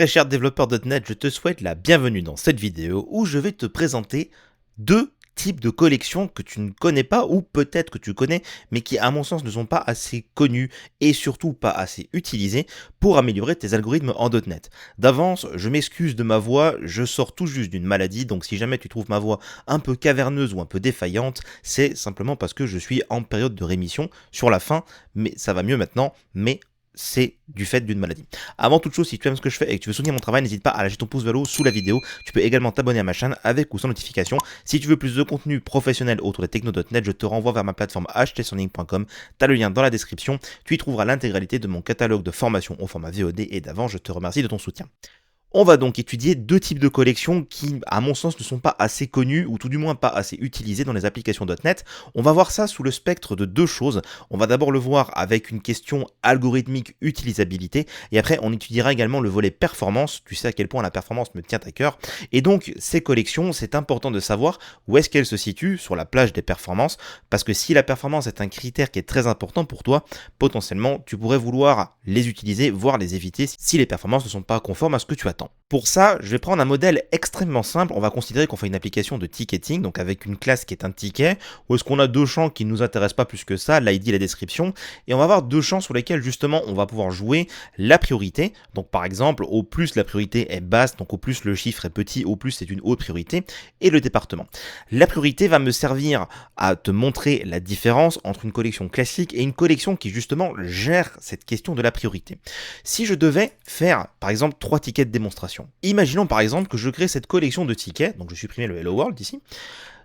Très cher développeur .NET, je te souhaite la bienvenue dans cette vidéo où je vais te présenter deux types de collections que tu ne connais pas ou peut-être que tu connais mais qui à mon sens ne sont pas assez connus et surtout pas assez utilisés pour améliorer tes algorithmes en .NET. D'avance, je m'excuse de ma voix, je sors tout juste d'une maladie, donc si jamais tu trouves ma voix un peu caverneuse ou un peu défaillante, c'est simplement parce que je suis en période de rémission sur la fin, mais ça va mieux maintenant, mais c'est du fait d'une maladie. Avant toute chose, si tu aimes ce que je fais et que tu veux soutenir mon travail, n'hésite pas à lâcher ton pouce vers le haut sous la vidéo. Tu peux également t'abonner à ma chaîne avec ou sans notification. Si tu veux plus de contenu professionnel autour des techno.net, je te renvoie vers ma plateforme htsoning.com. Tu as le lien dans la description. Tu y trouveras l'intégralité de mon catalogue de formation au format VOD et d'avance, je te remercie de ton soutien. On va donc étudier deux types de collections qui, à mon sens, ne sont pas assez connus ou tout du moins pas assez utilisés dans les applications .NET. On va voir ça sous le spectre de deux choses. On va d'abord le voir avec une question algorithmique utilisabilité et après on étudiera également le volet performance. Tu sais à quel point la performance me tient à cœur. Et donc ces collections, c'est important de savoir où est-ce qu'elles se situent sur la plage des performances parce que si la performance est un critère qui est très important pour toi, potentiellement tu pourrais vouloir les utiliser, voire les éviter si les performances ne sont pas conformes à ce que tu attends. Pour ça, je vais prendre un modèle extrêmement simple. On va considérer qu'on fait une application de ticketing, donc avec une classe qui est un ticket, où est-ce qu'on a deux champs qui ne nous intéressent pas plus que ça, l'ID et la description, et on va avoir deux champs sur lesquels justement on va pouvoir jouer la priorité. Donc par exemple, au plus la priorité est basse, donc au plus le chiffre est petit, au plus c'est une haute priorité, et le département. La priorité va me servir à te montrer la différence entre une collection classique et une collection qui justement gère cette question de la priorité. Si je devais faire par exemple 3 tickets de démonstration, imaginons par exemple que je crée cette collection de tickets, donc je supprime le Hello World ici,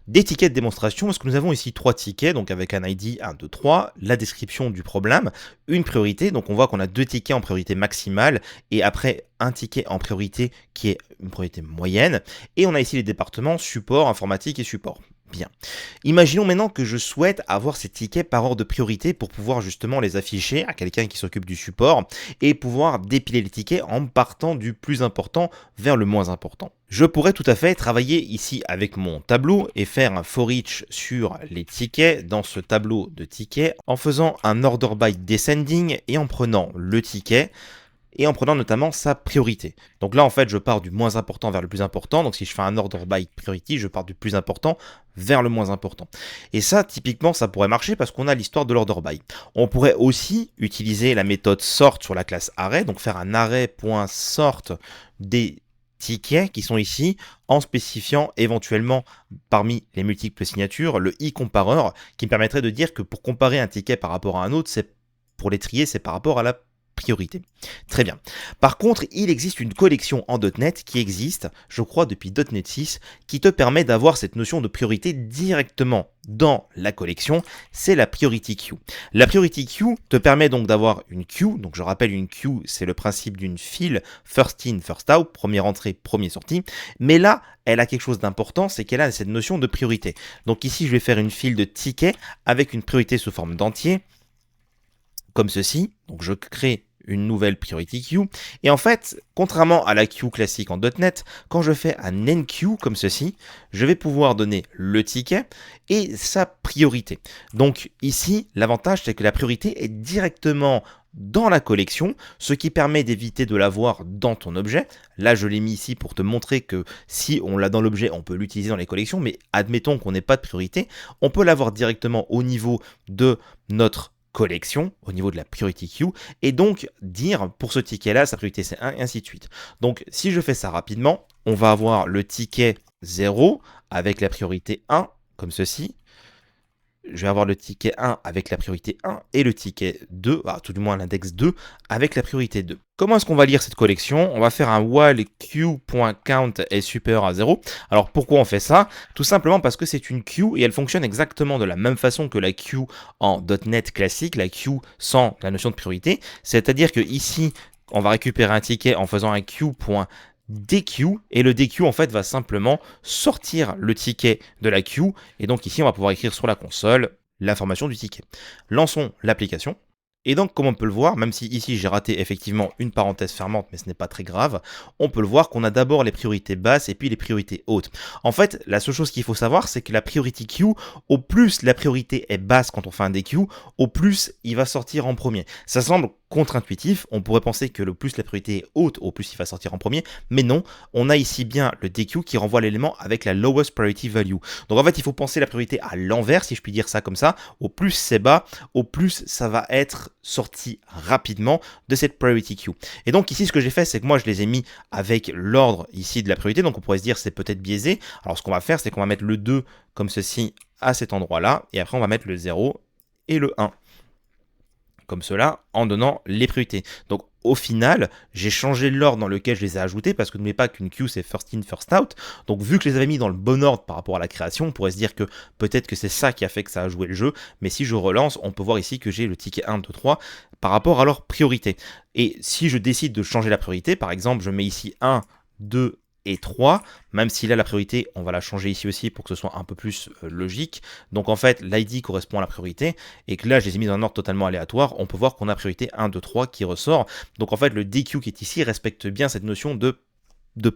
des tickets de démonstration, parce que nous avons ici 3 tickets, donc avec un ID 1, 2, 3, la description du problème, une priorité, donc on voit qu'on a 2 tickets en priorité maximale, et après un ticket en priorité qui est une priorité moyenne, et on a ici les départements support, informatique et support. Bien. Imaginons maintenant que je souhaite avoir ces tickets par ordre de priorité pour pouvoir justement les afficher à quelqu'un qui s'occupe du support et pouvoir dépiler les tickets en partant du plus important vers le moins important. Je pourrais tout à fait travailler ici avec mon tableau et faire un for each sur les tickets dans ce tableau de tickets en faisant un order by descending et en prenant le ticket et en prenant notamment sa priorité. Donc là, en fait, je pars du moins important vers le plus important. Donc si je fais un order by priority, je pars du plus important vers le moins important. Et ça, typiquement, ça pourrait marcher parce qu'on a l'histoire de l'order by. On pourrait aussi utiliser la méthode sort sur la classe array, donc faire un array.sort des tickets qui sont ici en spécifiant éventuellement parmi les multiples signatures le i-compareur qui me permettrait de dire que pour comparer un ticket par rapport à un autre, c'est pour les trier, c'est par rapport à la priorité. Très bien. Par contre, il existe une collection en .NET qui existe, je crois, depuis .NET 6, qui te permet d'avoir cette notion de priorité directement dans la collection, c'est la Priority Queue. La Priority Queue te permet donc d'avoir une queue, donc je rappelle une queue, c'est le principe d'une file first in, first out, première entrée, premier sortie, mais là, elle a quelque chose d'important, c'est qu'elle a cette notion de priorité. Donc ici, je vais faire une file de tickets avec une priorité sous forme d'entier, comme ceci, donc je crée une nouvelle priority queue, et en fait, contrairement à la queue classique en .NET, quand je fais un enqueue comme ceci, je vais pouvoir donner le ticket et sa priorité. Donc ici, l'avantage c'est que la priorité est directement dans la collection, ce qui permet d'éviter de l'avoir dans ton objet. Là, je l'ai mis ici pour te montrer que si on l'a dans l'objet, on peut l'utiliser dans les collections, mais admettons qu'on n'ait pas de priorité, on peut l'avoir directement au niveau de notre collection au niveau de la priority queue et donc dire pour ce ticket là sa priorité c'est 1 et ainsi de suite. Donc si je fais ça rapidement, on va avoir le ticket 0 avec la priorité 1 comme ceci. Je vais avoir le ticket 1 avec la priorité 1 et le ticket 2, tout du moins l'index 2 avec la priorité 2. Comment est-ce qu'on va lire cette collection? On va faire un while queue.count est supérieur à 0. Alors pourquoi on fait ça? Tout simplement parce que c'est une queue et elle fonctionne exactement de la même façon que la queue en .NET classique, la queue sans la notion de priorité. C'est-à-dire que ici, on va récupérer un ticket en faisant un queue.dq et le dq en fait va simplement sortir le ticket de la queue et donc ici on va pouvoir écrire sur la console l'information du ticket. Lançons l'application. Et donc, comme on peut le voir, même si ici j'ai raté effectivement une parenthèse fermante, mais ce n'est pas très grave, on peut le voir qu'on a d'abord les priorités basses et puis les priorités hautes. En fait, la seule chose qu'il faut savoir, c'est que la priority queue, au plus la priorité est basse quand on fait un DQ, au plus il va sortir en premier. Ça semble contre-intuitif. On pourrait penser que le plus la priorité est haute, au plus il va sortir en premier, mais non, on a ici bien le DQ qui renvoie l'élément avec la lowest priority value. Donc en fait, il faut penser la priorité à l'envers, si je puis dire ça comme ça. Au plus c'est bas, au plus ça va être sorti rapidement de cette priority queue. Et donc ici, ce que j'ai fait, c'est que moi, je les ai mis avec l'ordre ici de la priorité. Donc on pourrait se dire c'est peut-être biaisé. Alors ce qu'on va faire, c'est qu'on va mettre le 2 comme ceci à cet endroit-là, et après on va mettre le 0 et le 1. Comme cela, en donnant les priorités. Donc au final, j'ai changé l'ordre dans lequel je les ai ajoutés, parce que n'oubliez pas qu'une queue c'est first in, first out. Donc vu que je les avais mis dans le bon ordre par rapport à la création, on pourrait se dire que peut-être que c'est ça qui a fait que ça a joué le jeu. Mais si je relance, on peut voir ici que j'ai le ticket 1, 2, 3 par rapport à leur priorité. Et si je décide de changer la priorité, par exemple, je mets ici 1, 2 et 3, même si là la priorité, on va la changer ici aussi pour que ce soit un peu plus logique. Donc en fait, l'ID correspond à la priorité, et que là je les ai mis dans un ordre totalement aléatoire, on peut voir qu'on a priorité 1, 2, 3 qui ressort. Donc en fait, le DQ qui est ici respecte bien cette notion de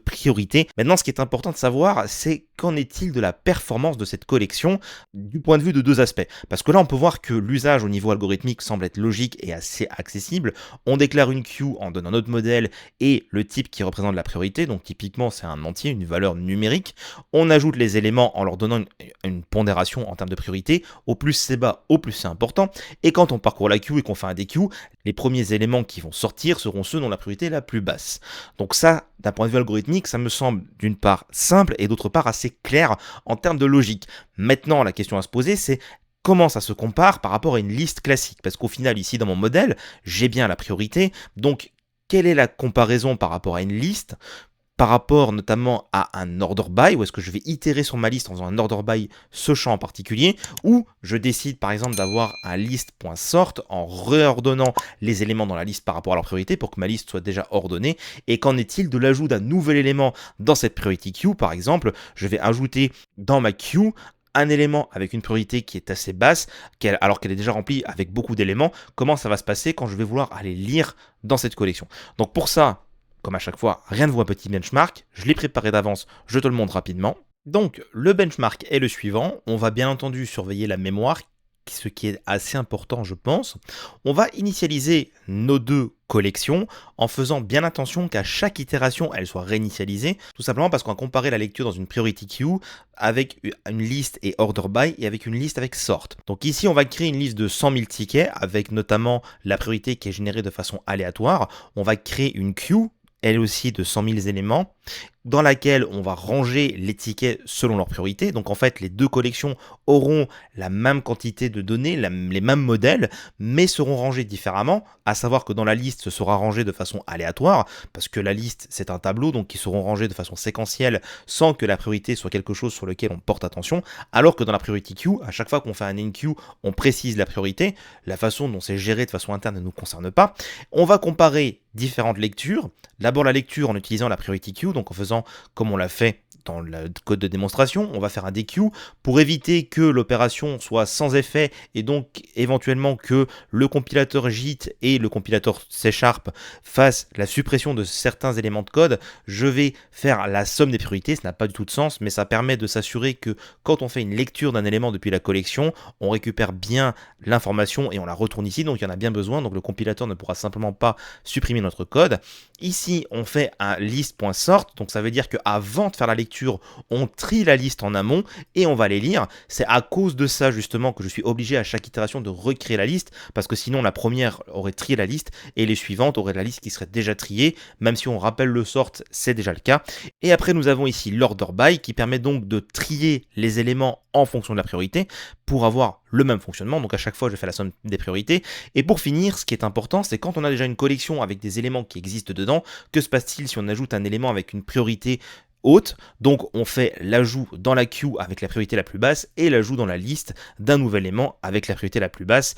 priorité. Maintenant, ce qui est important de savoir, c'est qu'en est-il de la performance de cette collection du point de vue de deux aspects. Parce que là, on peut voir que l'usage au niveau algorithmique semble être logique et assez accessible. On déclare une queue en donnant notre modèle et le type qui représente la priorité. Donc typiquement, c'est un entier, une valeur numérique. On ajoute les éléments en leur donnant une pondération en termes de priorité. Au plus c'est bas, au plus c'est important. Et quand on parcourt la queue et qu'on fait un DQ, les premiers éléments qui vont sortir seront ceux dont la priorité est la plus basse. Donc ça, d'un point de vue algorithmique, ça me semble d'une part simple et d'autre part assez clair en termes de logique. Maintenant, la question à se poser, c'est comment ça se compare par rapport à une liste classique? Parce qu'au final, ici, dans mon modèle, j'ai bien la priorité. Donc, quelle est la comparaison par rapport à une liste? Par rapport notamment à un order by, où est-ce que je vais itérer sur ma liste en faisant un order by ce champ en particulier, ou je décide par exemple d'avoir un list.sort en réordonnant les éléments dans la liste par rapport à leur priorité pour que ma liste soit déjà ordonnée. Et qu'en est-il de l'ajout d'un nouvel élément dans cette priority queue? Par exemple, je vais ajouter dans ma queue un élément avec une priorité qui est assez basse, alors qu'elle est déjà remplie avec beaucoup d'éléments. Comment ça va se passer quand je vais vouloir aller lire dans cette collection? Donc pour ça, comme à chaque fois, rien ne vaut un petit benchmark, je l'ai préparé d'avance, je te le montre rapidement. Donc le benchmark est le suivant, on va bien entendu surveiller la mémoire, ce qui est assez important je pense. On va initialiser nos deux collections en faisant bien attention qu'à chaque itération elle soit réinitialisée, tout simplement parce qu'on va comparer la lecture dans une priority queue avec une liste et order by et avec une liste avec sort. Donc ici on va créer une liste de 100 000 tickets avec notamment la priorité qui est générée de façon aléatoire. On va créer une queue elle aussi de 100 000 éléments, dans laquelle on va ranger les tickets selon leur priorité. Donc en fait, les deux collections auront la même quantité de données, les mêmes modèles, mais seront rangés différemment, à savoir que dans la liste, ce sera rangé de façon aléatoire, parce que la liste, c'est un tableau, donc ils seront rangés de façon séquentielle, sans que la priorité soit quelque chose sur lequel on porte attention, alors que dans la priority queue, à chaque fois qu'on fait un enqueue, on précise la priorité, la façon dont c'est géré de façon interne ne nous concerne pas. On va comparer différentes lectures, d'abord la lecture en utilisant la priority queue, donc en faisant comme on l'a fait dans le code de démonstration, on va faire un DQ pour éviter que l'opération soit sans effet et donc éventuellement que le compilateur JIT et le compilateur C# fassent la suppression de certains éléments de code. Je vais faire la somme des priorités, ça n'a pas du tout de sens, mais ça permet de s'assurer que quand on fait une lecture d'un élément depuis la collection, on récupère bien l'information et on la retourne ici, donc il y en a bien besoin, donc le compilateur ne pourra simplement pas supprimer notre code. Ici, on fait un list.sort, donc ça veut dire qu'avant de faire la lecture, on trie la liste en amont et on va les lire. C'est à cause de ça justement que je suis obligé à chaque itération de recréer la liste, parce que sinon la première aurait trié la liste et les suivantes auraient la liste qui serait déjà triée, même si on rappelle le sort, c'est déjà le cas. Et après nous avons ici l'order by qui permet donc de trier les éléments en fonction de la priorité pour avoir le même fonctionnement. Donc à chaque fois je fais la somme des priorités. Et pour finir, ce qui est important, c'est quand on a déjà une collection avec des éléments qui existent dedans, que se passe-t-il si on ajoute un élément avec une priorité haute? Donc on fait l'ajout dans la queue avec la priorité la plus basse et l'ajout dans la liste d'un nouvel élément avec la priorité la plus basse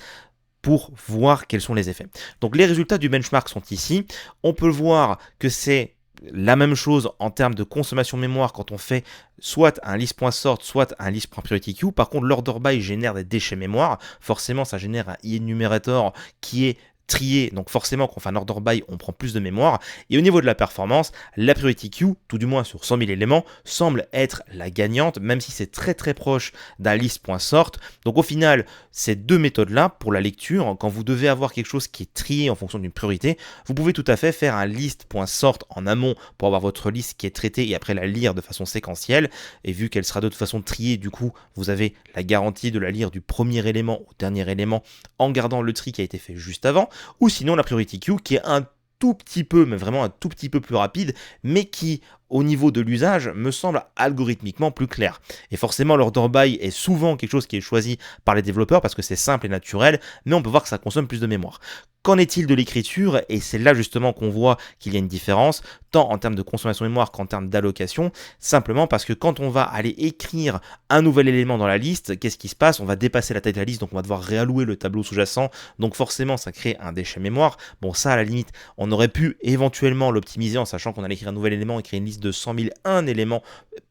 pour voir quels sont les effets. Donc les résultats du benchmark sont ici. On peut voir que c'est la même chose en termes de consommation mémoire quand on fait soit un list.sort, soit un list.priority queue. Par contre, l'order by génère des déchets mémoire. Forcément, ça génère un enumerator qui est trier, donc forcément quand on fait un order by, on prend plus de mémoire. Et au niveau de la performance, la priority queue, tout du moins sur 100 000 éléments, semble être la gagnante, même si c'est très très proche d'un list.sort. Donc au final, ces deux méthodes-là, pour la lecture, quand vous devez avoir quelque chose qui est trié en fonction d'une priorité, vous pouvez tout à fait faire un list.sort en amont pour avoir votre liste qui est traitée et après la lire de façon séquentielle. Et vu qu'elle sera de toute façon triée, du coup, vous avez la garantie de la lire du premier élément au dernier élément en gardant le tri qui a été fait juste avant. Ou sinon la priority queue qui est un tout petit peu, mais vraiment un tout petit peu plus rapide, mais qui, au niveau de l'usage, me semble algorithmiquement plus clair. Et forcément, l'order by est souvent quelque chose qui est choisi par les développeurs parce que c'est simple et naturel, mais on peut voir que ça consomme plus de mémoire. Qu'en est-il de l'écriture? Et c'est là justement qu'on voit qu'il y a une différence, tant en termes de consommation de mémoire qu'en termes d'allocation, simplement parce que quand on va aller écrire un nouvel élément dans la liste, qu'est-ce qui se passe? On va dépasser la taille de la liste, donc on va devoir réallouer le tableau sous-jacent, donc forcément ça crée un déchet mémoire. Bon, ça à la limite, on aurait pu éventuellement l'optimiser en sachant qu'on allait écrire un nouvel élément et créer une liste de 100 001 éléments,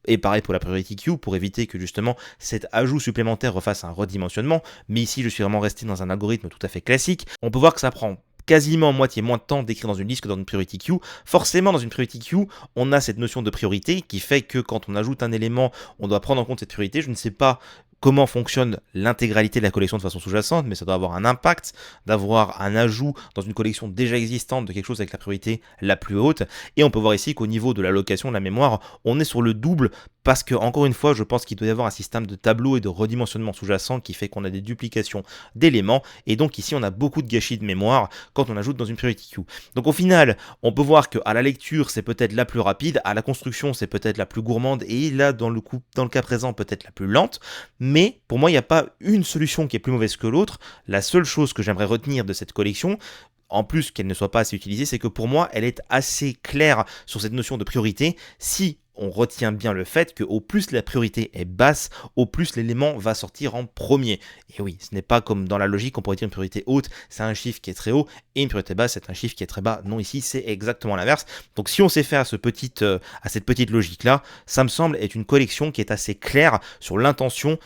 et pareil pour la priority queue, pour éviter que justement cet ajout supplémentaire refasse un redimensionnement, mais ici je suis vraiment resté dans un algorithme tout à fait classique. On peut voir que ça prend quasiment moitié moins de temps d'écrire dans une liste que dans une priority queue. Forcément, dans une priority queue, on a cette notion de priorité qui fait que quand on ajoute un élément, on doit prendre en compte cette priorité. Je ne sais pas comment fonctionne l'intégralité de la collection de façon sous-jacente, mais ça doit avoir un impact d'avoir un ajout dans une collection déjà existante de quelque chose avec la priorité la plus haute. Et on peut voir ici qu'au niveau de l'allocation de la mémoire, on est sur le double parce que, encore une fois, je pense qu'il doit y avoir un système de tableau et de redimensionnement sous-jacent qui fait qu'on a des duplications d'éléments. Et donc ici, on a beaucoup de gâchis de mémoire quand on ajoute dans une priority queue. Donc au final, on peut voir qu'à la lecture, c'est peut-être la plus rapide, à la construction, c'est peut-être la plus gourmande, et là, dans le cas présent, peut-être la plus lente. Mais pour moi, il n'y a pas une solution qui est plus mauvaise que l'autre. La seule chose que j'aimerais retenir de cette collection, en plus qu'elle ne soit pas assez utilisée, c'est que pour moi, elle est assez claire sur cette notion de priorité. Si on retient bien le fait que au plus la priorité est basse, au plus l'élément va sortir en premier. Et oui, ce n'est pas comme dans la logique, on pourrait dire une priorité haute, c'est un chiffre qui est très haut, et une priorité basse, c'est un chiffre qui est très bas. Non, ici, c'est exactement l'inverse. Donc si on sait faire à cette petite logique-là, ça me semble être une collection qui est assez claire sur l'intention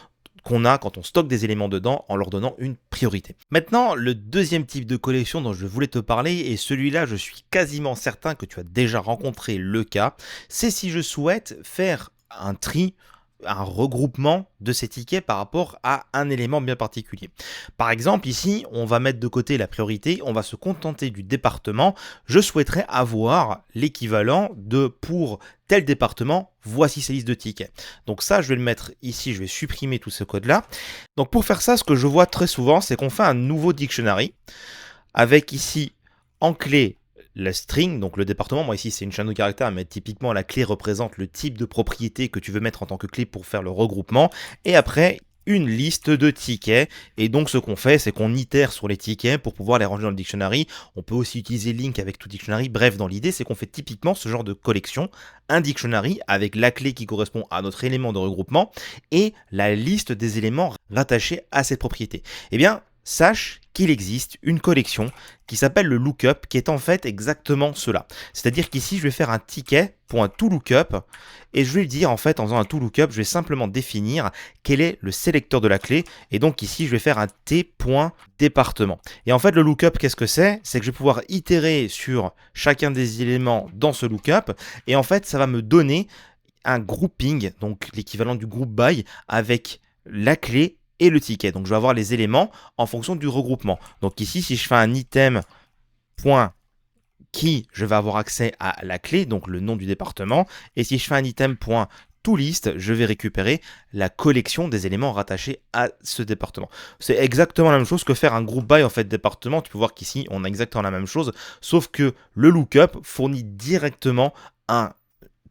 qu'on a quand on stocke des éléments dedans en leur donnant une priorité. Maintenant, le deuxième type de collection dont je voulais te parler, et celui-là, je suis quasiment certain que tu as déjà rencontré le cas, c'est si je souhaite faire un tri, un regroupement de ces tickets par rapport à un élément bien particulier. Par exemple, ici, on va mettre de côté la priorité, on va se contenter du département. Je souhaiterais avoir l'équivalent de pour tel département, voici ces listes de tickets. Donc ça, je vais le mettre ici, je vais supprimer tout ce code-là. Donc pour faire ça, ce que je vois très souvent, c'est qu'on fait un nouveau dictionary avec ici en clé la string, donc le département. Moi ici c'est une chaîne de caractères, mais typiquement la clé représente le type de propriété que tu veux mettre en tant que clé pour faire le regroupement. Et après, une liste de tickets, et donc ce qu'on fait, c'est qu'on itère sur les tickets pour pouvoir les ranger dans le dictionary. On peut aussi utiliser link avec tout dictionary. Bref, dans l'idée, c'est qu'on fait typiquement ce genre de collection, un dictionary avec la clé qui correspond à notre élément de regroupement et la liste des éléments rattachés à cette propriété. Eh bien, sache qu'il existe une collection qui s'appelle le lookup, qui est en fait exactement cela. C'est-à-dire qu'ici, je vais faire un ticket.toLookup et je vais le dire en fait en faisant un toLookup, je vais simplement définir quel est le sélecteur de la clé. Et donc ici, je vais faire un t.département. Et en fait, le lookup, qu'est-ce que c'est? C'est que je vais pouvoir itérer sur chacun des éléments dans ce lookup. Et en fait, ça va me donner un grouping, donc l'équivalent du group by, avec la clé et le ticket. Donc je vais avoir les éléments en fonction du regroupement. Donc ici, si je fais un item point qui, je vais avoir accès à la clé, donc le nom du département. Et si je fais un item point toList, je vais récupérer la collection des éléments rattachés à ce département. C'est exactement la même chose que faire un group by en fait département. Tu peux voir qu'ici, on a exactement la même chose, sauf que le lookup fournit directement un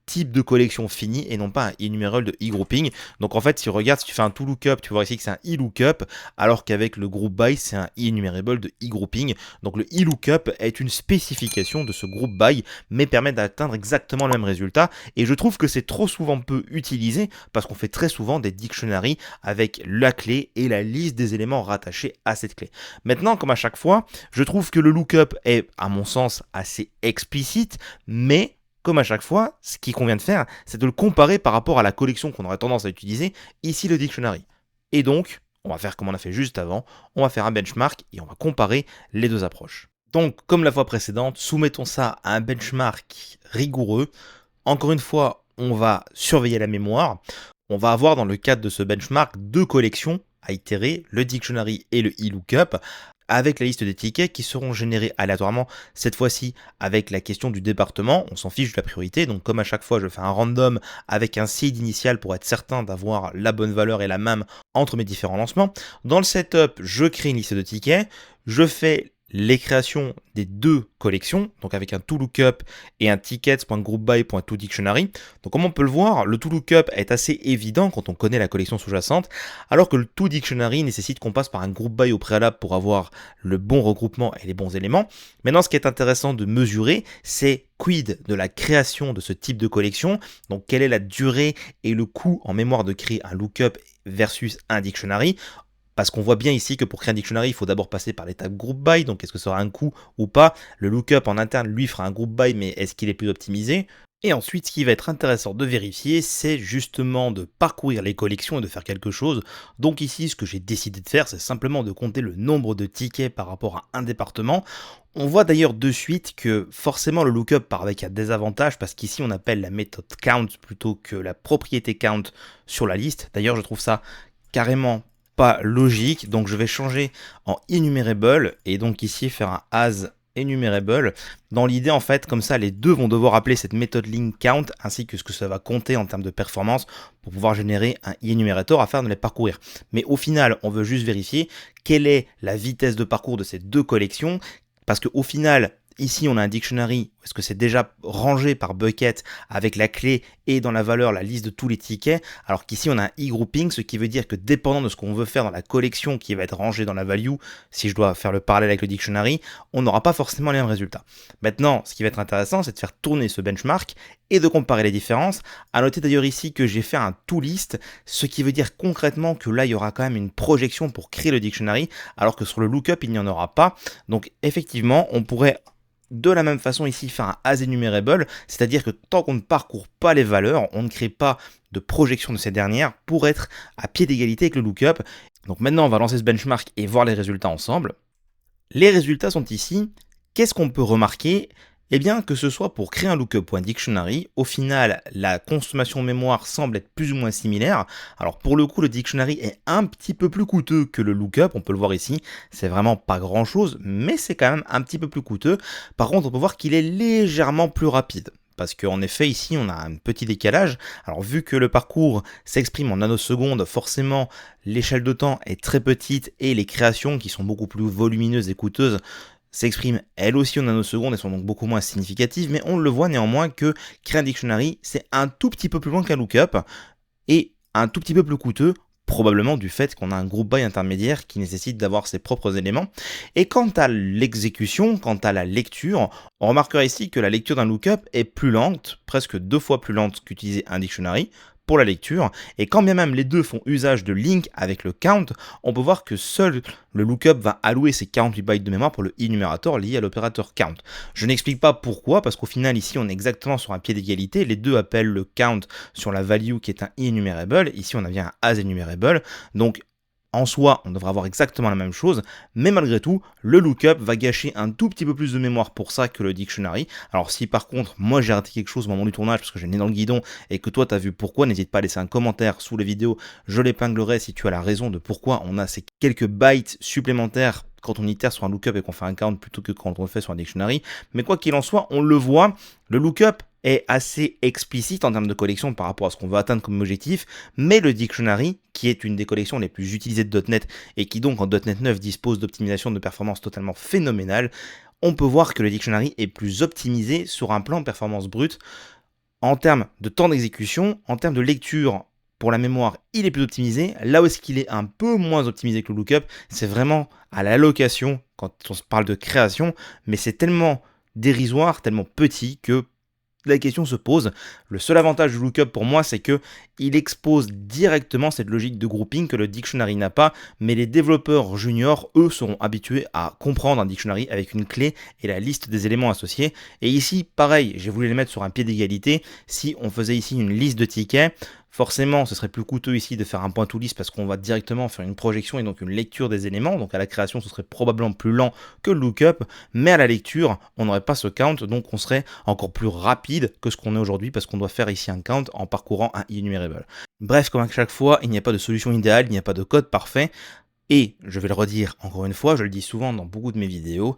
type de collection finie et non pas un enumeral de e-grouping. Donc en fait, si tu regardes, si tu fais un toLookup, tu vois ici que c'est un e-lookup, alors qu'avec le group by, c'est un enumerable de e-grouping. Donc le e-lookup est une spécification de ce group by, mais permet d'atteindre exactement le même résultat. Et je trouve que c'est trop souvent peu utilisé parce qu'on fait très souvent des dictionaries avec la clé et la liste des éléments rattachés à cette clé. Maintenant, comme à chaque fois, je trouve que le lookup est, à mon sens, assez explicite, mais comme à chaque fois, ce qu'il convient de faire, c'est de le comparer par rapport à la collection qu'on aurait tendance à utiliser, ici le dictionary. Et donc, on va faire comme on a fait juste avant, on va faire un benchmark et on va comparer les deux approches. Donc, comme la fois précédente, soumettons ça à un benchmark rigoureux. Encore une fois, on va surveiller la mémoire. On va avoir dans le cadre de ce benchmark deux collections à itérer, le dictionary et le e-lookup, avec la liste des tickets qui seront générés aléatoirement, cette fois-ci avec la question du département, on s'en fiche de la priorité, donc comme à chaque fois je fais un random avec un seed initial pour être certain d'avoir la bonne valeur et la même entre mes différents lancements. Dans le setup, je crée une liste de tickets, je fais les créations des deux collections, donc avec un toLookup et un tickets.groupby.toDictionary. Donc comme on peut le voir, le toLookup est assez évident quand on connaît la collection sous-jacente, alors que le toDictionary nécessite qu'on passe par un groupby au préalable pour avoir le bon regroupement et les bons éléments. Maintenant, ce qui est intéressant de mesurer, c'est quid de la création de ce type de collection, donc quelle est la durée et le coût en mémoire de créer un lookup versus un dictionary. Parce qu'on voit bien ici que pour créer un dictionary, il faut d'abord passer par l'étape group by, donc est-ce que ça aura un coût ou pas. Le lookup en interne, lui, fera un group by, mais est-ce qu'il est plus optimisé? Et ensuite, ce qui va être intéressant de vérifier, c'est justement de parcourir les collections et de faire quelque chose. Donc ici, ce que j'ai décidé de faire, c'est simplement de compter le nombre de tickets par rapport à un département. On voit d'ailleurs de suite que forcément le lookup part avec un désavantage parce qu'ici on appelle la méthode count plutôt que la propriété count sur la liste. D'ailleurs, je trouve ça carrément pas logique, donc je vais changer en enumerable et donc ici faire un as enumerable dans l'idée en fait comme ça les deux vont devoir appeler cette méthode link count ainsi que ce que ça va compter en termes de performance pour pouvoir générer un enumerator afin de les parcourir. Mais au final on veut juste vérifier quelle est la vitesse de parcours de ces deux collections parce qu'au final ici on a un dictionary, est-ce que c'est déjà rangé par bucket avec la clé et dans la valeur la liste de tous les tickets, alors qu'ici on a un e-grouping, ce qui veut dire que dépendant de ce qu'on veut faire dans la collection qui va être rangée dans la value, si je dois faire le parallèle avec le dictionary, on n'aura pas forcément les mêmes résultats. Maintenant, ce qui va être intéressant, c'est de faire tourner ce benchmark et de comparer les différences. À noter d'ailleurs ici que j'ai fait un toList, ce qui veut dire concrètement que là il y aura quand même une projection pour créer le dictionary, alors que sur le lookup il n'y en aura pas. Donc effectivement, on pourrait de la même façon ici faire un as enumerable, c'est-à-dire que tant qu'on ne parcourt pas les valeurs, on ne crée pas de projection de ces dernières pour être à pied d'égalité avec le lookup. Donc maintenant on va lancer ce benchmark et voir les résultats ensemble. Les résultats sont ici. Qu'est-ce qu'on peut remarquer ? Eh bien, que ce soit pour créer un lookup ou un dictionary, au final, la consommation mémoire semble être plus ou moins similaire. Alors pour le coup, le dictionary est un petit peu plus coûteux que le lookup, on peut le voir ici, c'est vraiment pas grand chose, mais c'est quand même un petit peu plus coûteux. Par contre, on peut voir qu'il est légèrement plus rapide. Parce qu'en effet, ici, on a un petit décalage. Alors, vu que le parcours s'exprime en nanosecondes, forcément, l'échelle de temps est très petite et les créations, qui sont beaucoup plus volumineuses et coûteuses, s'expriment elles aussi en nanosecondes et sont donc beaucoup moins significatives, mais on le voit néanmoins que créer un dictionary, c'est un tout petit peu plus loin qu'un lookup et un tout petit peu plus coûteux, probablement du fait qu'on a un group by intermédiaire qui nécessite d'avoir ses propres éléments. Et quant à l'exécution, quant à la lecture, on remarquera ici que la lecture d'un lookup est plus lente, presque 2 fois plus lente qu'utiliser un dictionary pour la lecture, et quand bien même les deux font usage de link avec le count, on peut voir que seul le lookup va allouer ses 48 bytes de mémoire pour le enumerator lié à l'opérateur count. Je n'explique pas pourquoi, parce qu'au final ici on est exactement sur un pied d'égalité, les deux appellent le count sur la value qui est un enumerable, ici on a bien un as enumerable, donc en soi, on devrait avoir exactement la même chose, mais malgré tout, le lookup va gâcher un tout petit peu plus de mémoire pour ça que le dictionary. Alors si par contre, moi j'ai raté quelque chose au moment du tournage parce que j'ai le nez dans le guidon et que toi t'as vu pourquoi, n'hésite pas à laisser un commentaire sous la vidéo, je l'épinglerai si tu as la raison de pourquoi on a ces quelques bytes supplémentaires quand on itère sur un lookup et qu'on fait un count plutôt que quand on le fait sur un dictionary. Mais quoi qu'il en soit, on le voit, le lookup est assez explicite en termes de collection par rapport à ce qu'on veut atteindre comme objectif, mais le dictionary, qui est une des collections les plus utilisées de .NET et qui donc en .NET 9 dispose d'optimisation de performance totalement phénoménale, on peut voir que le dictionary est plus optimisé sur un plan performance brute en termes de temps d'exécution, en termes de lecture. Pour la mémoire, il est plus optimisé. Là où est-ce qu'il est un peu moins optimisé que le lookup, c'est vraiment à l'allocation quand on se parle de création, mais c'est tellement dérisoire, tellement petit que la question se pose. Le seul avantage du lookup pour moi, c'est que il expose directement cette logique de grouping que le dictionary n'a pas, mais les développeurs juniors, eux, seront habitués à comprendre un dictionary avec une clé et la liste des éléments associés. Et ici, pareil, j'ai voulu les mettre sur un pied d'égalité. Si on faisait ici une liste de tickets, Forcément, ce serait plus coûteux ici de faire un point to list parce qu'on va directement faire une projection et donc une lecture des éléments. Donc à la création, ce serait probablement plus lent que le lookup, mais à la lecture, on n'aurait pas ce count, donc on serait encore plus rapide que ce qu'on est aujourd'hui parce qu'on doit faire ici un count en parcourant un enumerable. Bref, comme à chaque fois, il n'y a pas de solution idéale, il n'y a pas de code parfait. Et je vais le redire encore une fois, je le dis souvent dans beaucoup de mes vidéos,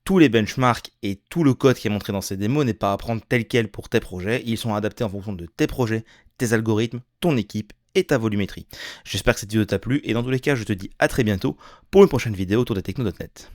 tous les benchmarks et tout le code qui est montré dans ces démos n'est pas à prendre tel quel pour tes projets, ils sont adaptés en fonction de tes projets, tes algorithmes, ton équipe et ta volumétrie. J'espère que cette vidéo t'a plu et dans tous les cas, je te dis à très bientôt pour une prochaine vidéo autour des techno.net.